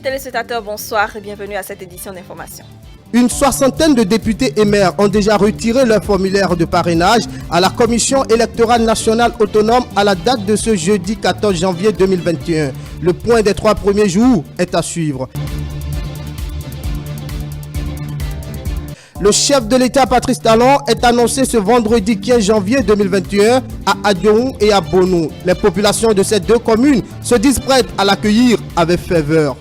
téléspectateurs, bonsoir et bienvenue à cette édition d'information. Une soixantaine de députés et maires ont déjà retiré leur formulaire de parrainage à la Commission électorale nationale autonome à la date de ce jeudi 14 janvier 2021. Le point des 3 premiers jours est à suivre. Le chef de l'État, Patrice Talon, est annoncé ce vendredi 15 janvier 2021 à Adioun et à Bonou. Les populations de ces deux communes se disent prêtes à l'accueillir avec ferveur.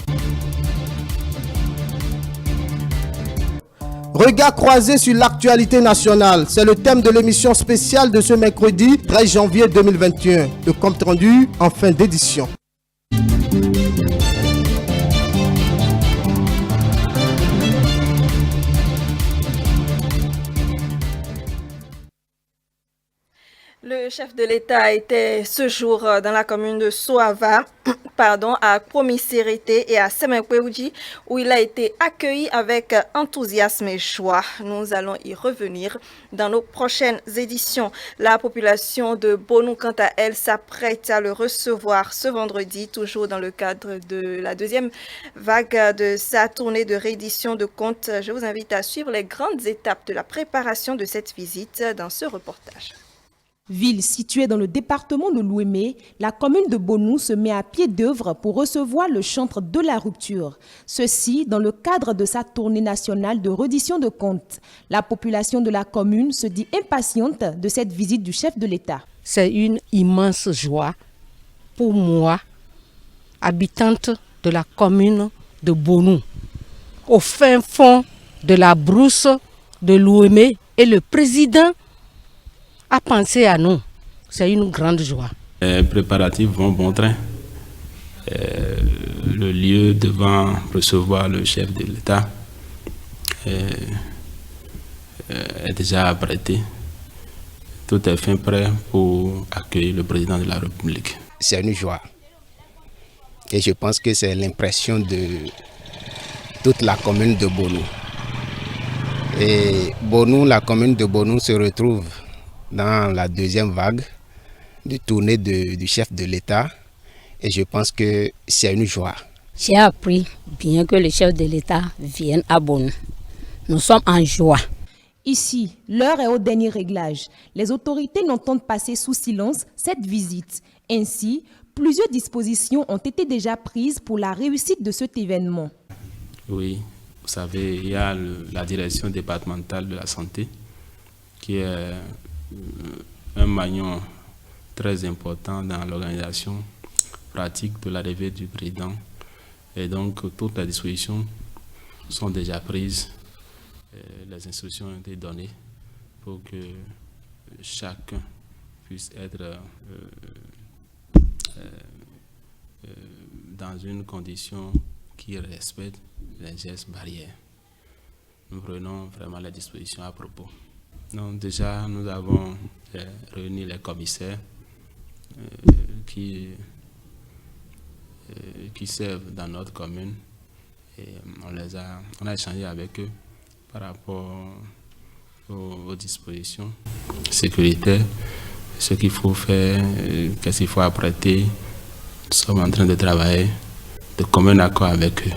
Regard croisé sur l'actualité nationale, c'est le thème de l'émission spéciale de ce mercredi 13 janvier 2021. Le compte rendu en fin d'édition. Le chef de l'État était ce jour dans la commune de Soava, à Promisérité et à Semenkweoudji, où il a été accueilli avec enthousiasme et joie. Nous allons y revenir dans nos prochaines éditions. La population de Bonou, quant à elle, s'apprête à le recevoir ce vendredi, toujours dans le cadre de la deuxième vague de sa tournée de réédition de comptes. Je vous invite à suivre les grandes étapes de la préparation de cette visite dans ce reportage. Ville située dans le département de l'Ouémé, la commune de Bonou se met à pied d'œuvre pour recevoir le chantre de la rupture. Ceci dans le cadre de sa tournée nationale de reddition de comptes. La population de la commune se dit impatiente de cette visite du chef de l'État. C'est une immense joie pour moi, habitante de la commune de Bonou, au fin fond de la brousse de l'Ouémé, et le président à penser à nous. C'est une grande joie. Les préparatifs vont bon train. Le lieu devant recevoir le chef de l'État est déjà apprêté. Tout est fin prêt pour accueillir le président de la République. C'est une joie. Et je pense que c'est l'impression de toute la commune de Bonou. Et Bonou, la commune de Bonou se retrouve dans la deuxième vague de tournée du chef de l'État, et je pense que c'est une joie. J'ai appris bien que le chef de l'État vienne à Bonou. Nous sommes en joie. Ici, l'heure est au dernier réglage. Les autorités n'entendent passer sous silence cette visite. Ainsi, plusieurs dispositions ont été déjà prises pour la réussite de cet événement. Oui, vous savez, il y a la direction départementale de la santé qui est un maillon très important dans l'organisation pratique de l'arrivée du président. Et donc, toutes les dispositions sont déjà prises. Les instructions ont été données pour que chacun puisse être dans une condition qui respecte les gestes barrières. Nous prenons vraiment les dispositions à propos. Donc déjà, nous avons réuni les commissaires qui servent dans notre commune, et on a échangé avec eux par rapport aux dispositions sécuritaires, ce qu'il faut faire, qu'est-ce qu'il faut apprêter. Nous sommes en train de travailler de commun accord avec eux.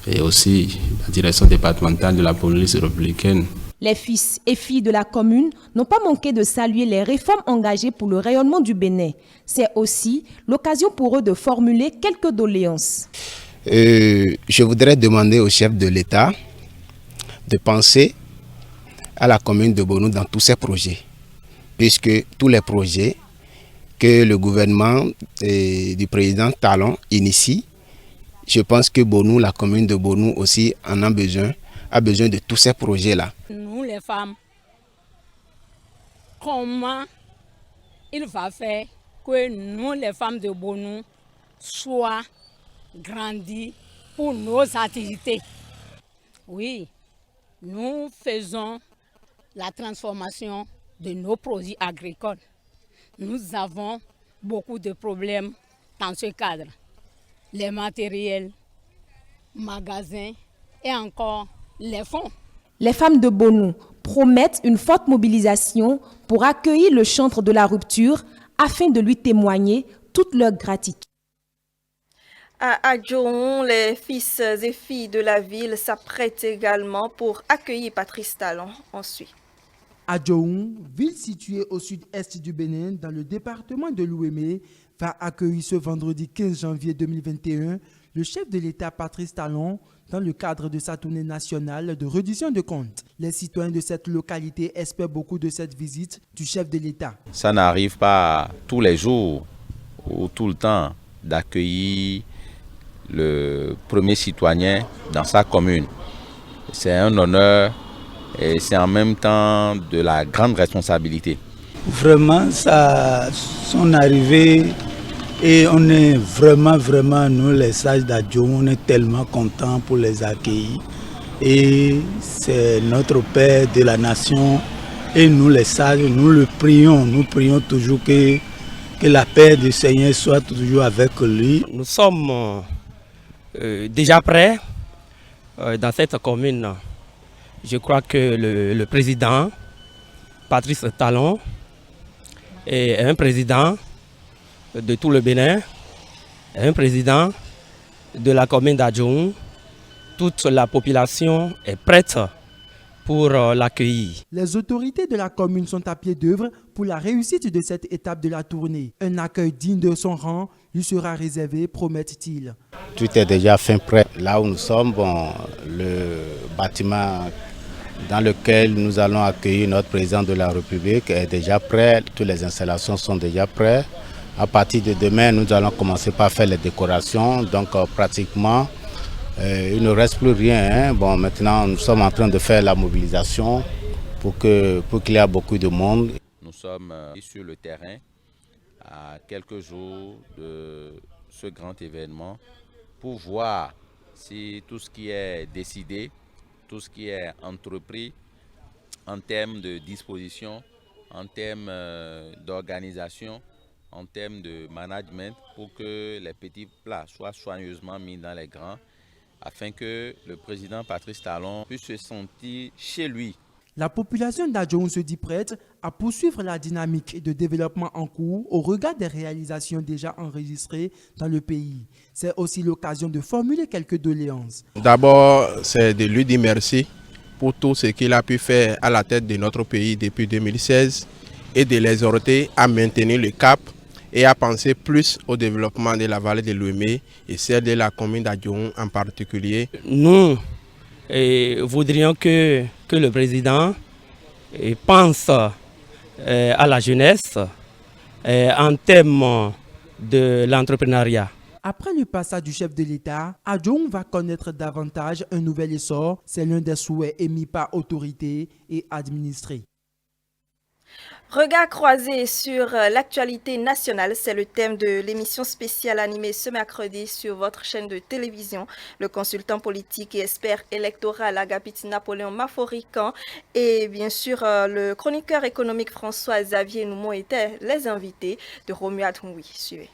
Et aussi la direction départementale de la police républicaine. Les fils et filles de la commune n'ont pas manqué de saluer les réformes engagées pour le rayonnement du Bénin. C'est aussi l'occasion pour eux de formuler quelques doléances. Je voudrais demander au chef de l'État de penser à la commune de Bonou dans tous ses projets, puisque tous les projets que le gouvernement du président Talon initie, je pense que Bonou, la commune de Bonou aussi en a besoin de tous ces projets-là. Nous les femmes, comment il va faire que nous les femmes de Bonou soient grandies pour nos activités? Oui, nous faisons la transformation de nos produits agricoles. Nous avons beaucoup de problèmes dans ce cadre. Les matériels, magasins et encore les fonds. Les femmes de Bonou promettent une forte mobilisation pour accueillir le chantre de la rupture afin de lui témoigner toute leur gratitude. À Adjoun, les fils et filles de la ville s'apprêtent également pour accueillir Patrice Talon. On suit. Adjoun, ville située au sud-est du Bénin, dans le département de l'Ouémé, va accueillir ce vendredi 15 janvier 2021 le chef de l'État Patrice Talon dans le cadre de sa tournée nationale de reddition de comptes. Les citoyens de cette localité espèrent beaucoup de cette visite du chef de l'État. Ça n'arrive pas tous les jours ou tout le temps d'accueillir le premier citoyen dans sa commune. C'est un honneur et c'est en même temps de la grande responsabilité. Vraiment, son arrivée, et on est vraiment, nous les sages d'Adjoun, on est tellement contents pour les accueillir. Et c'est notre Père de la nation. Et nous les sages, nous prions toujours que la paix du Seigneur soit toujours avec lui. Nous sommes déjà prêts dans cette commune. Je crois que le président, Patrice Talon, est un président de tout le Bénin, un président de la commune d'Adjoun. Toute la population est prête pour l'accueillir. Les autorités de la commune sont à pied d'œuvre pour la réussite de cette étape de la tournée. Un accueil digne de son rang lui sera réservé, promettent-ils. Tout est déjà fin prêt. Là où nous sommes, le bâtiment dans lequel nous allons accueillir notre président de la République est déjà prêt. Toutes les installations sont déjà prêtes. À partir de demain, nous allons commencer par faire les décorations. Donc pratiquement, il ne reste plus rien. Maintenant, nous sommes en train de faire la mobilisation pour qu'il y ait beaucoup de monde. Nous sommes sur le terrain à quelques jours de ce grand événement pour voir si tout ce qui est décidé, tout ce qui est entrepris en termes de disposition, en termes d'organisation, en termes de management, pour que les petits plats soient soigneusement mis dans les grands, afin que le président Patrice Talon puisse se sentir chez lui. La population d'Adjoun se dit prête à poursuivre la dynamique de développement en cours au regard des réalisations déjà enregistrées dans le pays. C'est aussi l'occasion de formuler quelques doléances. D'abord, c'est de lui dire merci pour tout ce qu'il a pu faire à la tête de notre pays depuis 2016 et de l'exhorter à maintenir le cap et à penser plus au développement de la vallée de l'Ouémé et celle de la commune d'Adjoun en particulier. Nous voudrions que le président pense à la jeunesse en termes de l'entrepreneuriat. Après le passage du chef de l'État, Adjoun va connaître davantage un nouvel essor. C'est l'un des souhaits émis par autorités et administrés. Regard croisé sur l'actualité nationale, c'est le thème de l'émission spéciale animée ce mercredi sur votre chaîne de télévision. Le consultant politique et expert électoral Agapiti Napoléon Maforican et bien sûr le chroniqueur économique François-Xavier Noumon étaient les invités de Romuald Houy. Suivez.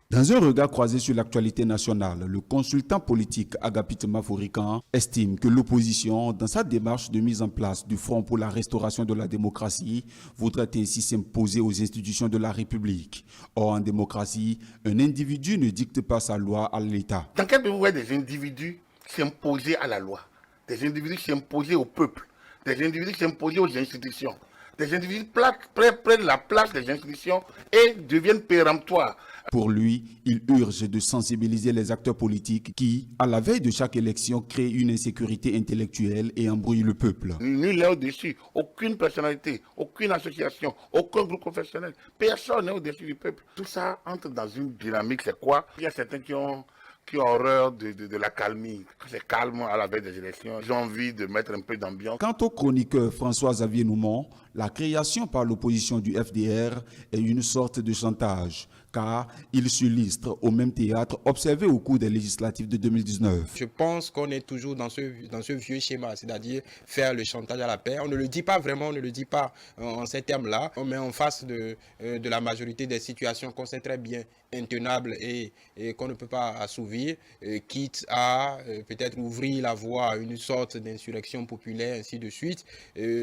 Dans un regard croisé sur l'actualité nationale, le consultant politique Agapiti Maforican estime que l'opposition, dans sa démarche de mise en place du Front pour la restauration de la démocratie, voudrait ainsi s'imposer aux institutions de la République. Or, en démocratie, un individu ne dicte pas sa loi à l'État. Dans quel pays vous voyez des individus s'imposer à la loi, des individus s'imposer au peuple, des individus s'imposer aux institutions, des individus prennent la place des institutions et deviennent péremptoires. Pour lui, il urge de sensibiliser les acteurs politiques qui, à la veille de chaque élection, créent une insécurité intellectuelle et embrouillent le peuple. Nul n'est au-dessus, aucune personnalité, aucune association, aucun groupe professionnel, personne n'est au-dessus du peuple. Tout ça entre dans une dynamique, c'est quoi? Il y a certains qui ont horreur de la calmie. Quand c'est calme à la veille des élections, ils ont envie de mettre un peu d'ambiance. Quant au chroniqueur François-Xavier Noumon, la création par l'opposition du FDR est une sorte de chantage, car il s'illustre au même théâtre observé au cours des législatives de 2019. Je pense qu'on est toujours dans ce vieux schéma, c'est-à-dire faire le chantage à la paix. On ne le dit pas vraiment, on ne le dit pas en ces termes-là. On met en face de la majorité des situations qu'on sait très bien intenables et qu'on ne peut pas assouvir. assouvir, quitte à peut-être ouvrir la voie à une sorte d'insurrection populaire, ainsi de suite,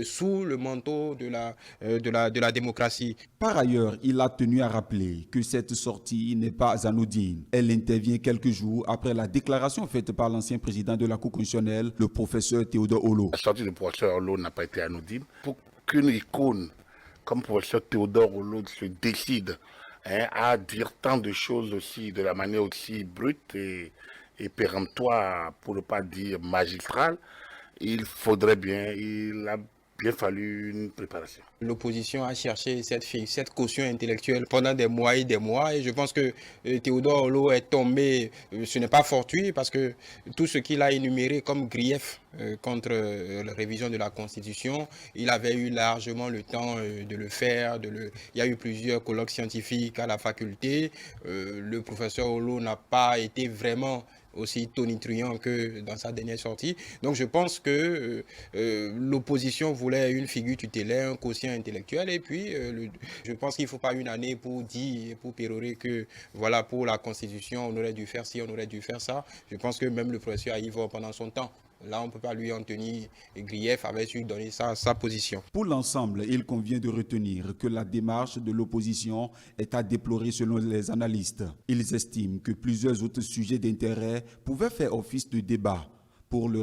sous le manteau de la démocratie. Par ailleurs, il a tenu à rappeler que cette sortie n'est pas anodine. Elle intervient quelques jours après la déclaration faite par l'ancien président de la Cour constitutionnelle, le professeur Théodore Olo. La sortie du professeur Olo n'a pas été anodine. Pour qu'une icône comme le professeur Théodore Olo se décide à dire tant de choses aussi de la manière aussi brute et péremptoire, pour ne pas dire magistrale, il a bien fallu une préparation. L'opposition a cherché cette caution intellectuelle pendant des mois et je pense que Théodore Olo est tombé, ce n'est pas fortuit parce que tout ce qu'il a énuméré comme grief contre la révision de la Constitution, il avait eu largement le temps de le faire. Il y a eu plusieurs colloques scientifiques à la faculté. Le professeur Olo n'a pas été vraiment aussi tonitruant que dans sa dernière sortie. Donc je pense que l'opposition voulait une figure tutélaire, un quotient intellectuel, et puis je pense qu'il ne faut pas une année pour dire, pour pérorer que voilà, pour la Constitution, on aurait dû faire ci, on aurait dû faire ça. Je pense que même le professeur Aïvor, pendant son temps, là, on ne peut pas lui en tenir grief, avait su donner sa position. Pour l'ensemble, il convient de retenir que la démarche de l'opposition est à déplorer selon les analystes. Ils estiment que plusieurs autres sujets d'intérêt pouvaient faire office de débat pour le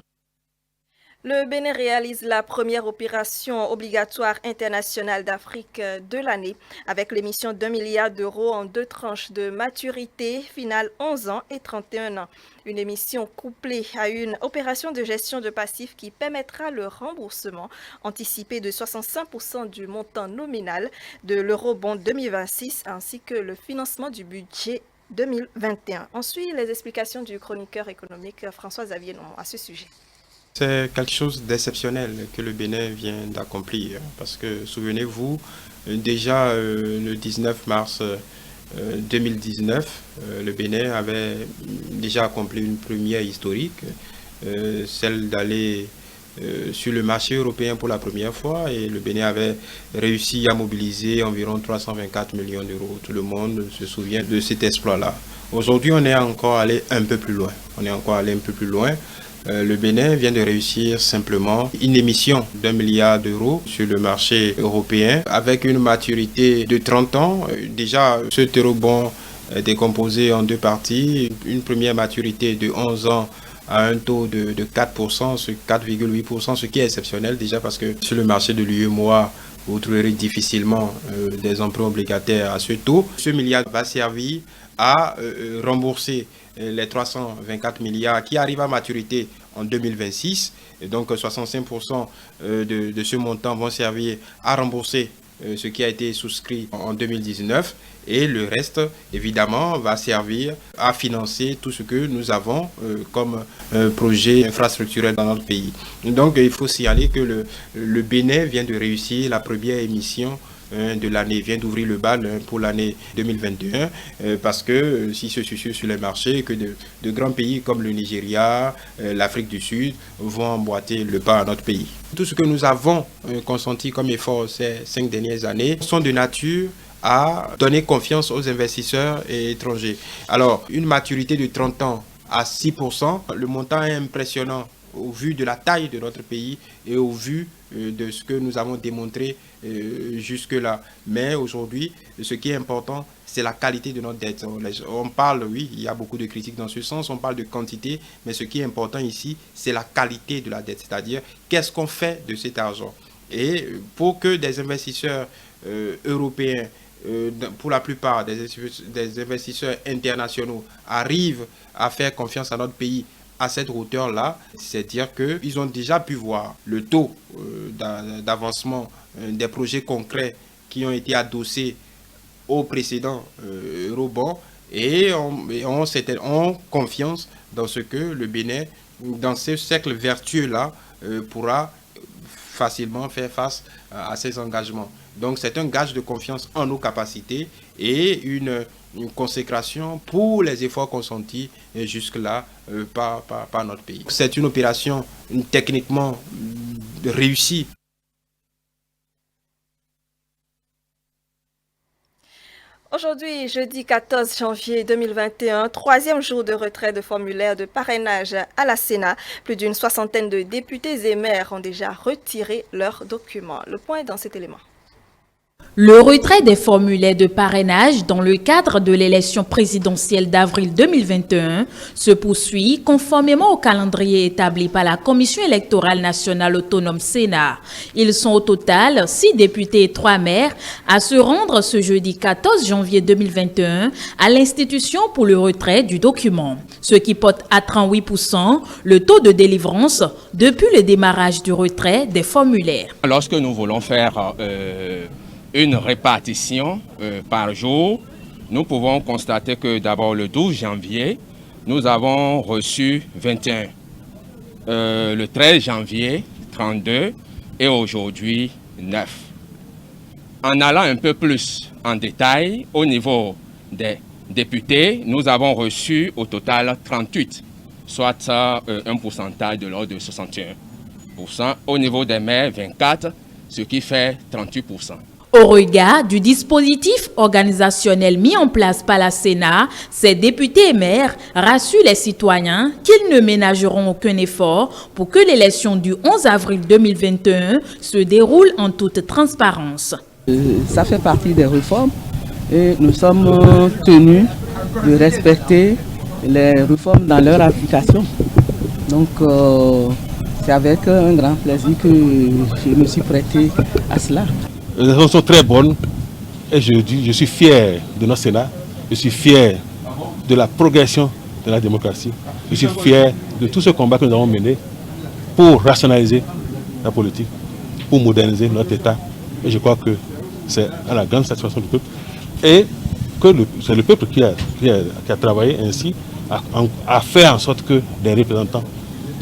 Le Bénin réalise la première opération obligatoire internationale d'Afrique de l'année avec l'émission d'1 milliard d'euros en 2 tranches de maturité finale 11 ans et 31 ans. Une émission couplée à une opération de gestion de passifs qui permettra le remboursement anticipé de 65% du montant nominal de l'eurobond 2026 ainsi que le financement du budget 2021. Ensuite, les explications du chroniqueur économique François-Xavier Nomon à ce sujet. C'est quelque chose d'exceptionnel que le Bénin vient d'accomplir parce que, souvenez-vous, déjà le 19 mars 2019, le Bénin avait déjà accompli une première historique, celle d'aller sur le marché européen pour la première fois, et le Bénin avait réussi à mobiliser environ 324 millions d'euros. Tout le monde se souvient de cet exploit-là. Aujourd'hui, on est encore allé un peu plus loin. Le Bénin vient de réussir simplement une émission d'1 milliard d'euros sur le marché européen avec une maturité de 30 ans. Déjà, ce eurobond est décomposé en 2 parties. Une première maturité de 11 ans à un taux de 4%, 4,8%, ce qui est exceptionnel déjà parce que sur le marché de l'UEMOA, vous trouverez difficilement des emprunts obligataires à ce taux. Ce milliard va servir à rembourser les 324 milliards qui arrivent à maturité en 2026. Et donc 65% de ce montant vont servir à rembourser ce qui a été souscrit en 2019. Et le reste, évidemment, va servir à financer tout ce que nous avons comme projet infrastructurel dans notre pays. Donc il faut signaler que le Bénin vient de réussir la première émission de l'année, vient d'ouvrir le bal pour l'année 2021 parce que si se susurre sur les marchés que de grands pays comme le Nigeria, l'Afrique du Sud vont emboîter le pas à notre pays. Tout ce que nous avons consenti comme effort ces 5 dernières années sont de nature à donner confiance aux investisseurs étrangers. Alors, une maturité de 30 ans à 6%, le montant est impressionnant au vu de la taille de notre pays et au vu de ce que nous avons démontré jusque-là. Mais aujourd'hui, ce qui est important, c'est la qualité de notre dette. On parle, oui, il y a beaucoup de critiques dans ce sens, on parle de quantité, mais ce qui est important ici, c'est la qualité de la dette, c'est-à-dire qu'est-ce qu'on fait de cet argent. Et pour que des investisseurs européens, pour la plupart des investisseurs internationaux, arrivent à faire confiance à notre pays à cette hauteur-là, c'est-à-dire qu'ils ont déjà pu voir le taux d'avancement des projets concrets qui ont été adossés au précédent eurobond et ont confiance dans ce que le Bénin, dans ce cercle vertueux-là, pourra facilement faire face à ces engagements. Donc c'est un gage de confiance en nos capacités et une consécration pour les efforts consentis jusque-là par notre pays. C'est une opération techniquement réussie. Aujourd'hui, jeudi 14 janvier 2021, troisième jour de retrait de formulaires de parrainage à la Sénat. Plus d'une soixantaine de députés et maires ont déjà retiré leurs documents. Le point est dans cet élément. Le retrait des formulaires de parrainage dans le cadre de l'élection présidentielle d'avril 2021 se poursuit conformément au calendrier établi par la Commission électorale nationale autonome Sénat. Ils sont au total 6 députés et 3 maires à se rendre ce jeudi 14 janvier 2021 à l'institution pour le retrait du document, ce qui porte à 38% le taux de délivrance depuis le démarrage du retrait des formulaires. Lorsque nous voulons faire une répartition par jour, nous pouvons constater que d'abord le 12 janvier, nous avons reçu 21, le 13 janvier 32 et aujourd'hui 9. En allant un peu plus en détail, au niveau des députés, nous avons reçu au total 38, soit un pourcentage de l'ordre de 61%. Au niveau des maires, 24, ce qui fait 38%. Au regard du dispositif organisationnel mis en place par la Sénat, ces députés et maires rassurent les citoyens qu'ils ne ménageront aucun effort pour que l'élection du 11 avril 2021 se déroule en toute transparence. Ça fait partie des réformes et nous sommes tenus de respecter les réformes dans leur application. Donc c'est avec un grand plaisir que je me suis prêté à cela. Les réformes sont très bonnes et je suis fier de notre Sénat, je suis fier de la progression de la démocratie, je suis fier de tout ce combat que nous avons mené pour rationaliser la politique, pour moderniser notre État. Et je crois que c'est à la grande satisfaction du peuple et que c'est le peuple qui a travaillé ainsi à faire en sorte que les représentants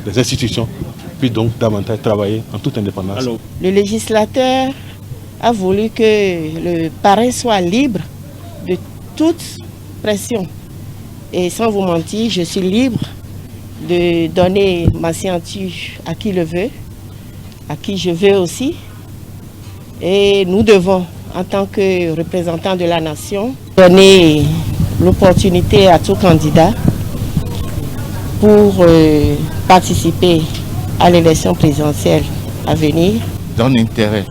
des institutions puissent donc davantage travailler en toute indépendance. Alors, le législateur a voulu que le parrain soit libre de toute pression. Et sans vous mentir, je suis libre de donner ma signature à qui le veut, à qui je veux aussi. Et nous devons, en tant que représentants de la nation, donner l'opportunité à tout candidat pour participer à l'élection présidentielle à venir. Dans l'intérêt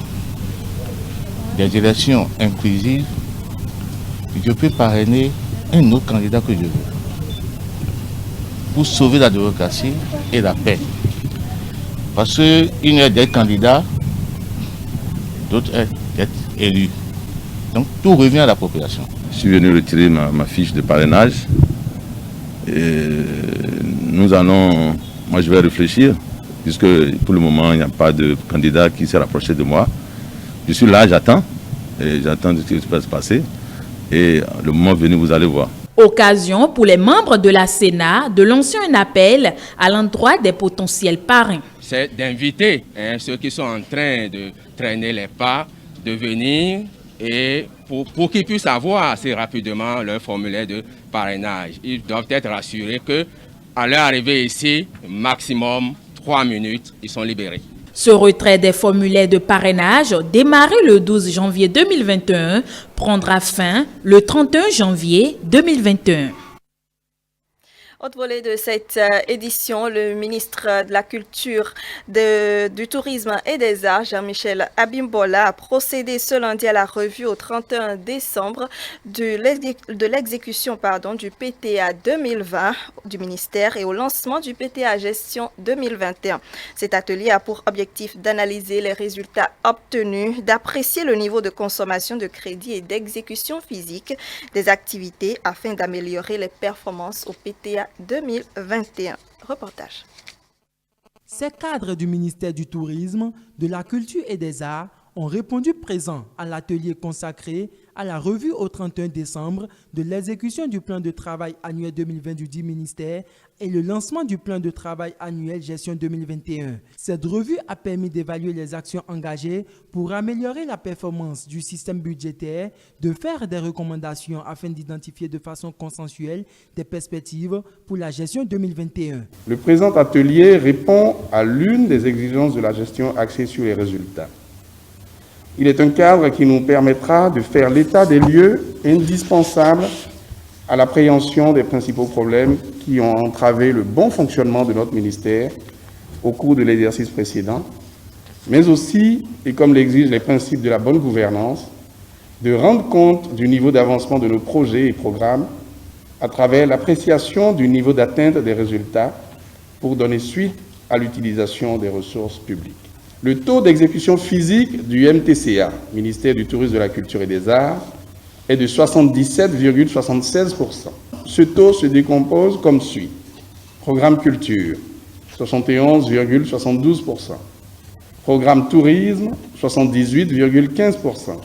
des élections inclusives, je peux parrainer un autre candidat que je veux pour sauver la démocratie et la paix. Parce qu'il y a des candidats, d'autres être élus. Donc tout revient à la population. Je suis venu retirer ma fiche de parrainage. Et moi je vais réfléchir, puisque pour le moment il n'y a pas de candidat qui s'est rapproché de moi. Je suis là, j'attends ce qui va se passer et le moment venu, vous allez voir. Occasion pour les membres de la Sénat de lancer un appel à l'endroit des potentiels parrains. C'est d'inviter ceux qui sont en train de traîner les pas de venir et pour qu'ils puissent avoir assez rapidement leur formulaire de parrainage. Ils doivent être rassurés qu'à leur arrivée ici, maximum 3 minutes, ils sont libérés. Ce retrait des formulaires de parrainage, démarré le 12 janvier 2021, prendra fin le 31 janvier 2021. Autre volet de cette édition, le ministre de la Culture, du Tourisme et des Arts, Jean-Michel Abimbola, a procédé ce lundi à la revue au 31 décembre de l'exécution du PTA 2020 du ministère et au lancement du PTA Gestion 2021. Cet atelier a pour objectif d'analyser les résultats obtenus, d'apprécier le niveau de consommation de crédit et d'exécution physique des activités afin d'améliorer les performances au PTA 2021. Reportage. Ces cadres du ministère du Tourisme, de la Culture et des Arts ont répondu présent à l'atelier consacré à la revue au 31 décembre de l'exécution du plan de travail annuel 2020 du dit ministère et le lancement du plan de travail annuel gestion 2021. Cette revue a permis d'évaluer les actions engagées pour améliorer la performance du système budgétaire, de faire des recommandations afin d'identifier de façon consensuelle des perspectives pour la gestion 2021. Le présent atelier répond à l'une des exigences de la gestion axée sur les résultats. Il est un cadre qui nous permettra de faire l'état des lieux indispensables à l'appréhension des principaux problèmes qui ont entravé le bon fonctionnement de notre ministère au cours de l'exercice précédent, mais aussi, et comme l'exigent les principes de la bonne gouvernance, de rendre compte du niveau d'avancement de nos projets et programmes à travers l'appréciation du niveau d'atteinte des résultats pour donner suite à l'utilisation des ressources publiques. Le taux d'exécution physique du MTCA, ministère du Tourisme, de la Culture et des Arts, est de 77,76%. Ce taux se décompose comme suit. Programme culture, 71,72%. Programme tourisme, 78,15%.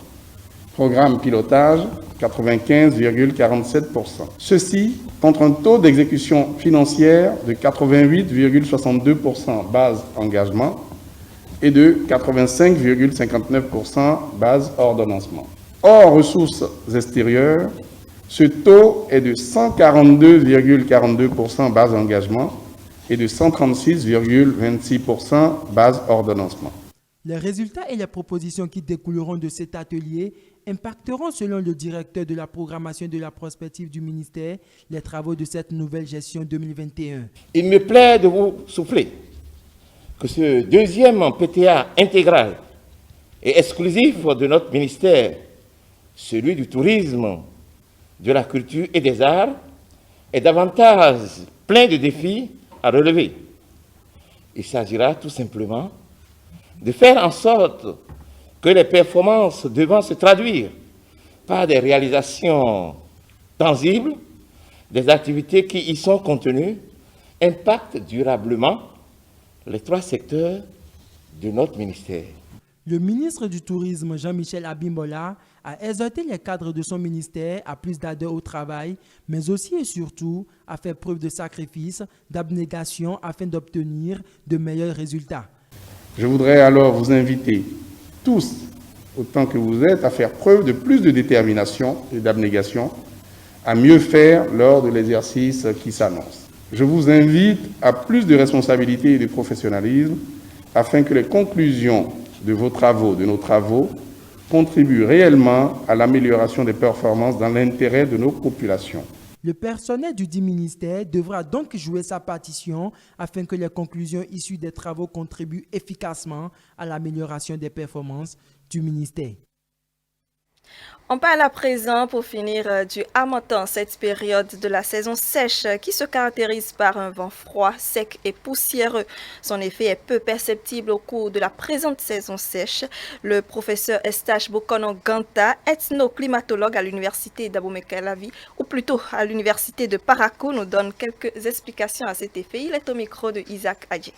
Programme pilotage, 95,47%. Ceci contre un taux d'exécution financière de 88,62% base engagement et de 85,59% base ordonnancement. Hors ressources extérieures, ce taux est de 142,42% base engagement et de 136,26% base ordonnancement. Les résultats et les propositions qui découleront de cet atelier impacteront, selon le directeur de la programmation et de la prospective du ministère, les travaux de cette nouvelle gestion 2021. Il me plaît de vous souffler que ce deuxième PTA intégral et exclusif de notre ministère, celui du tourisme, de la culture et des arts, est davantage plein de défis à relever. Il s'agira tout simplement de faire en sorte que les performances devant se traduire par des réalisations tangibles, des activités qui y sont contenues, impactent durablement les trois secteurs de notre ministère. Le ministre du Tourisme, Jean-Michel Abimbola, a exhorté les cadres de son ministère à plus d'ardeur au travail, mais aussi et surtout à faire preuve de sacrifice, d'abnégation afin d'obtenir de meilleurs résultats. Je voudrais alors vous inviter tous, autant que vous êtes, à faire preuve de plus de détermination et d'abnégation, à mieux faire lors de l'exercice qui s'annonce. Je vous invite à plus de responsabilité et de professionnalisme afin que les conclusions de vos travaux, de nos travaux, contribuent réellement à l'amélioration des performances dans l'intérêt de nos populations. Le personnel du dit ministère devra donc jouer sa partition afin que les conclusions issues des travaux contribuent efficacement à l'amélioration des performances du ministère. On parle à présent, pour finir, du harmattan, cette période de la saison sèche qui se caractérise par un vent froid, sec et poussiéreux. Son effet est peu perceptible au cours de la présente saison sèche. Le professeur Eustache Bokono Ganta, ethnoclimatologue à l'université d'Abomey-Calavi, ou plutôt à l'université de Parakou, nous donne quelques explications à cet effet. Il est au micro de Isaac Adji.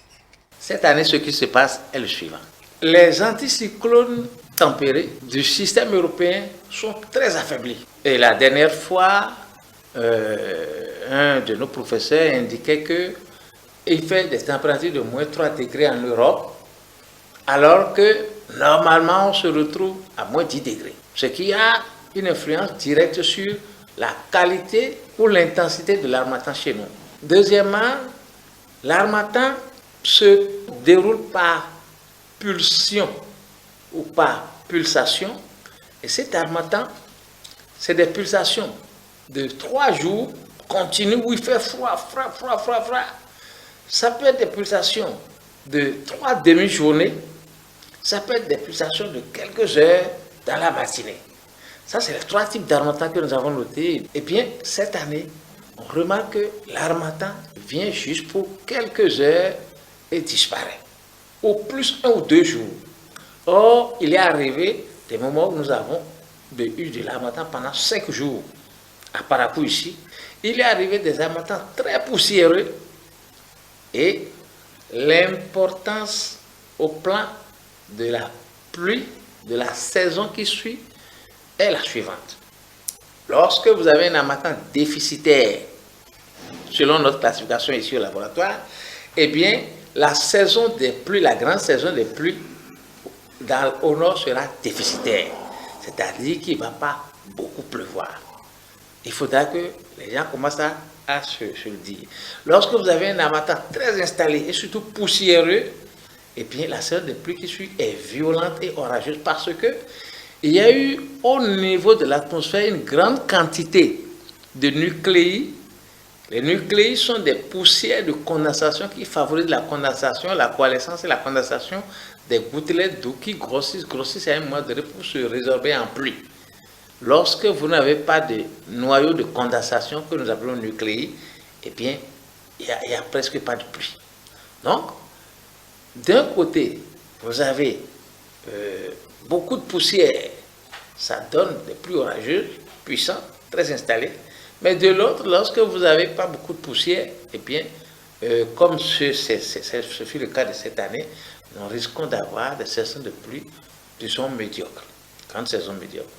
Cette année, ce qui se passe est le suivant. Les anticyclones tempérés du système européen sont très affaiblis. Et la dernière fois, un de nos professeurs indiquait qu'il fait des températures de moins 3 degrés en Europe, alors que normalement on se retrouve à moins 10 degrés. Ce qui a une influence directe sur la qualité ou l'intensité de l'harmattan chez nous. Deuxièmement, l'harmattan se déroule par pulsion ou par pulsation, et cet harmattan, c'est des pulsations de 3 jours continues où il fait froid. Ça peut être des pulsations de 3 demi-journées, ça peut être des pulsations de quelques heures dans la matinée. Ça, c'est les 3 types d'harmattan que nous avons notés. Et bien, cette année, on remarque que l'harmattan vient juste pour quelques heures et disparaît. Au plus 1 ou 2 jours. Or, il est arrivé des moments où nous avons eu de l'harmattan pendant 5 jours. À Parakou ici, il est arrivé des harmattans très poussiéreux et l'importance au plan de la pluie, de la saison qui suit, est la suivante. Lorsque vous avez un harmattan déficitaire, selon notre classification ici au laboratoire, eh bien, la saison des pluies, la grande saison des pluies au nord sera déficitaire. C'est-à-dire qu'il ne va pas beaucoup pleuvoir. Il faudra que les gens commencent à se le dire. Lorsque vous avez un harmattan très installé et surtout poussiéreux, et bien la saison des pluies qui suit est violente et orageuse parce que il y a eu au niveau de l'atmosphère une grande quantité de nucléi. Les nucléi sont des poussières de condensation qui favorisent la condensation, la coalescence et la condensation des gouttelettes d'eau qui grossissent à un moment donné pour se résorber en pluie. Lorsque vous n'avez pas de noyau de condensation que nous appelons nucléi, eh bien, il n'y a presque pas de pluie. Donc, d'un côté, vous avez beaucoup de poussière, ça donne des pluies orageuses, puissantes, très installées. Mais de l'autre, lorsque vous n'avez pas beaucoup de poussière, eh bien, comme ce fut le cas de cette année, nous risquons d'avoir des saisons de pluie qui sont médiocres, grandes saisons médiocres.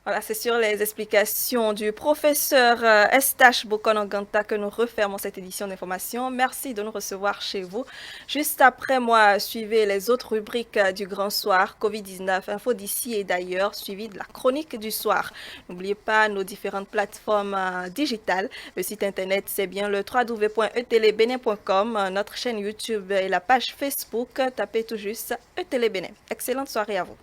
Voilà, c'est sur les explications du professeur Estache Bokonoganta que nous refermons cette édition d'information. Merci de nous recevoir chez vous. Juste après moi, suivez les autres rubriques du Grand Soir, Covid-19, info d'ici et d'ailleurs, suivi de la chronique du soir. N'oubliez pas nos différentes plateformes digitales. Le site internet, c'est bien le www.etelebenen.com, notre chaîne YouTube et la page Facebook. Tapez tout juste ETélé Bénin. Excellente soirée à vous.